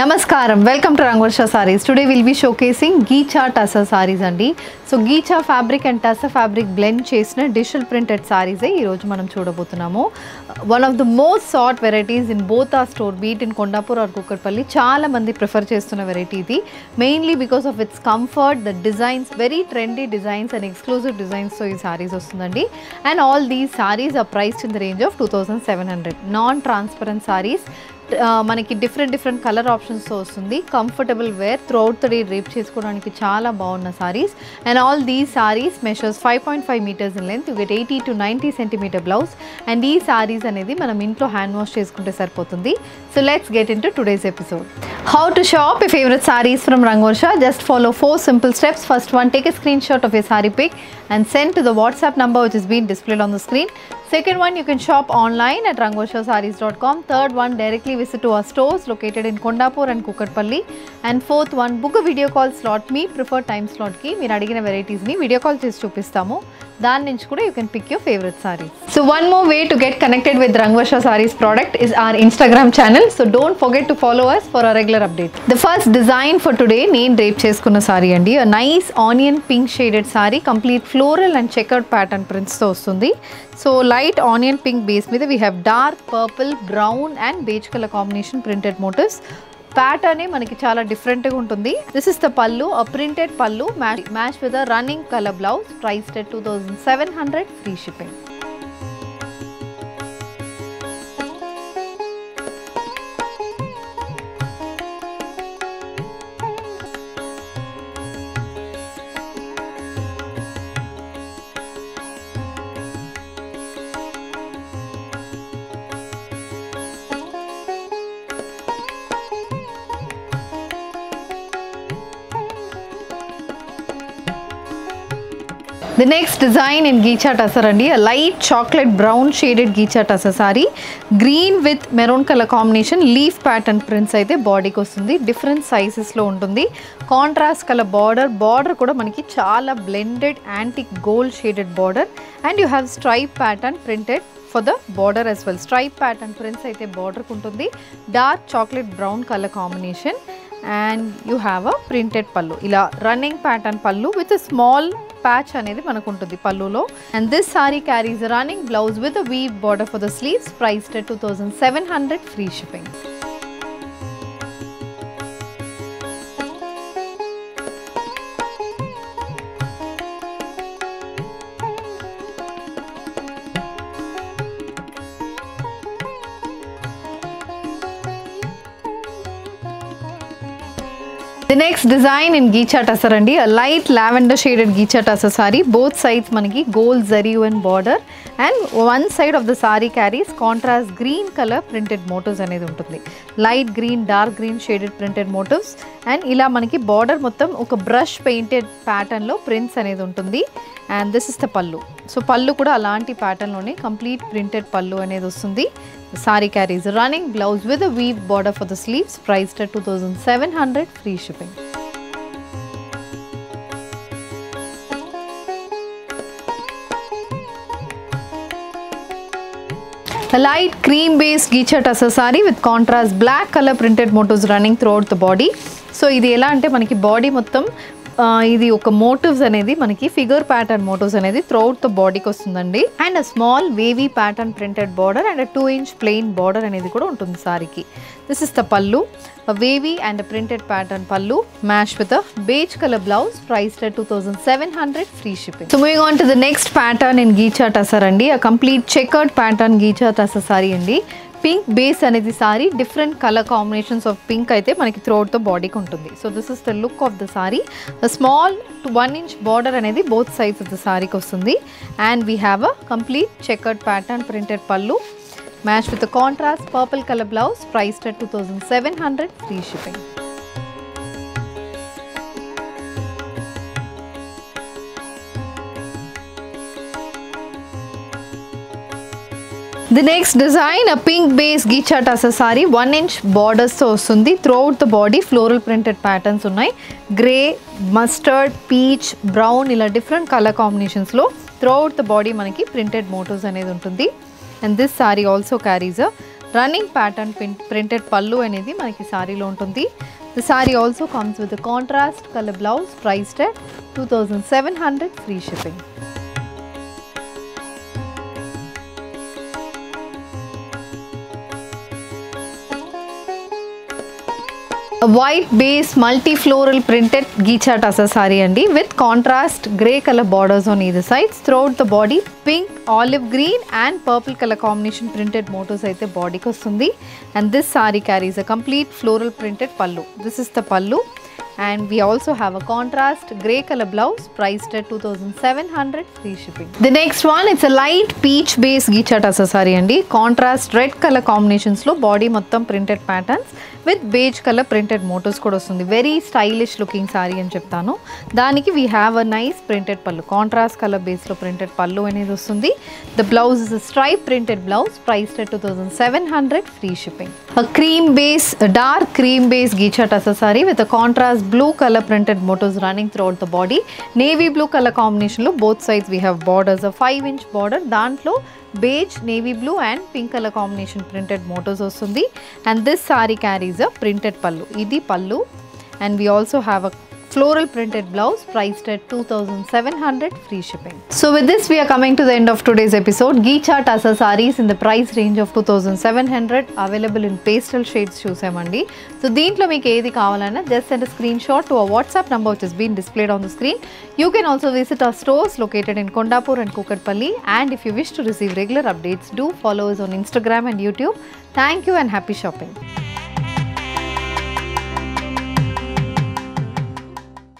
Namaskaram, welcome to Rangvarsha Sarees. Today we'll be showcasing Geecha Tussar sarees andi. So Geecha fabric and Tussar fabric blend chesina digital printed sarees ee roju manam chudabothunnamu. One of the most sought varieties in both our store, be it in Kondapur or Kukatpalli, chaala mandi prefer chestunna variety idi, mainly because of its comfort, the designs, very trendy designs and exclusive designs so ee sarees ostundandi. And all these sarees are priced in the range of 2700. Non transparent sarees, మనకి different colour options తో వస్తుంది. Comfortable wear throughout the day drape చేసుకోవడానికి చాలా బాగున్న sarees. And all these sarees measures 5.5 metres in length. You get 80 to 90 centimetre blouse. And ఈ సారీస్ అనేది మనం ఇంట్లో హ్యాండ్ వాష్ చేసుకుంటే సరిపోతుంది. So let's get into today's episode. How to shop your favorite sarees from Rangvarsha? Just follow 4 simple steps. First one, take a screenshot of your saree pic and send to the WhatsApp number which is being displayed on the screen. Second one, you can shop online at rangvarshasarees.com. Third one, directly visit to our stores located in Kondapur and Kukatpalli. And fourth one, book a video call slot. Me prefer time slot ki meer adigina varieties ni video call chesi chupistamu. దాని నుంచి కూడా you can pick your favorite sarees. So one more way to get connected with Rangvarsha Sarees product is our Instagram channel. So don't forget to follow us for a regular update. The first design for today నేను drape చేసుకున్న sorry అండి. A nice onion pink shaded saree, complete floral and checkered pattern prints తో వస్తుంది. So light onion pink base మీద we have dark purple, brown and beige color combination printed motifs. Pattern మనకి చాలా డిఫరెంట్గా ఉంటుంది. This is the పల్లు, అ printed pallu match with a running colour blouse, priced at 2700, free shipping. The next design in Geecha Tussar andi, a light chocolate brown shaded Geecha Tussar saree, green with maroon color combination, leaf pattern prints aithe body ki vastundi. Different sizes lo untundi. Contrast color border kuda manaki chaala blended antique gold shaded border, and you have stripe pattern printed for the border as well. Stripe pattern prints aithe border ku untundi. Dark chocolate brown color combination, and you have a printed pallu, ila running pattern pallu with a small patch అనేది మనకు ఉంటుంది పల్లులో. And this saree carries running blouse with a weave border for the sleeves, priced at 2700, free shipping. The next design in Geecha Tussar andi, a light lavender shaded Geecha Tussar saree. Both sides manaki gold zari and border, and one side of the saree carries contrast green color printed motifs anedi untundi. Light green, dark green shaded printed motifs, and ila manaki border mottam oka brush painted pattern lo prints anedi untundi. And this is the pallu. So pallu kuda alanti pattern lone complete printed pallu anedi vastundi. The saree carries a running blouse with a weave border for the sleeves, priced at 2700, free shipping. A light cream based Geecha Tussar saree with contrast black color printed motifs running throughout the body. So ఇది ఎలా అంటే మనకి body మొత్తం ఇది ఒక motifs అనేది మనకి figure pattern motifs అనేది త్రూఅవుట్ ద బాడీకి వస్తుందండి. And a small wavy pattern printed border and 2 inch plain border అనేది కూడా ఉంటుంది సారీకి. దిస్ ఇస్ ద పల్లు, a wavy and a printed pattern pallu matched with a beige color blouse, priced at 2700, free shipping. So moving on to the next pattern in Geecha Tussar andi, a complete checkered pattern Geecha Tussar saree andi. Pink base అనేది saree, different colour combinations of pink అయితే మనకి throughout the బాడీకి ఉంటుంది. So this is the look of the saree. Small 1 inch border అనేది both sides of the సారీకి వస్తుంది. And we have a complete checkered pattern printed pallu match with contrast purple colour blouse, priced at 2700, free shipping. The next design, a pink base Geecha Tussar saree, 1 inch borders తో వస్తుంది. Throughout the body floral printed patterns ఉన్నాయి. Grey, mustard, peach, brown ఇలా different colour combinations లో throughout the body మనకి printed motifs అనేది ఉంటుంది. And this saree also carries a running pattern printed pallu అనేది మనకి సారీలో ఉంటుంది. The saree also comes with contrast colour blouse, priced at 2700, free shipping. White base multi floral printed Geecha Tussar saree అండి, with contrast grey colour borders on either sides. Throughout the body pink, olive green and purple colour combination printed motifs అయితే బాడీకి వస్తుంది. And this saree carries a complete floral printed pallu. This is the పల్లు. And we also have a contrast grey color blouse, priced at 2700, free shipping. The next one, it's a light peach base Geecha Tussar saree andi. Contrast red color combinations lo body mottam printed patterns with beige color printed motifs kuda ostundi. Very stylish looking saree ani cheptanu. Daniki we have a nice printed pallu. Contrast color base lo printed pallu anedi ostundi. The blouse is a stripe printed blouse, priced at 2700, free shipping. A cream base, a dark cream base Geecha Tussar saree with a contrast blue color printed motifs running throughout the body. Navy blue color combination lo both sides we have borders, a 5-inch border. Dantlo beige, navy blue and pink color combination printed motifs ostundi. And this saree carries a printed pallu. Idi pallu. And we also have a floral printed blouse, priced at 2700, free shipping. So with this we are coming to the end of today's episode. Geecha Tussar sarees in the price range of 2700, available in pastel shades చూసామండి. So దీంట్లో మీకు ఏది కావాలన్నా just send a screenshot to our WhatsApp number which has been displayed on the screen. You can also visit our stores located in Kondapur and Kukatpalli, and if you wish to receive regular updates, do follow us on Instagram and YouTube. Thank you and happy shopping.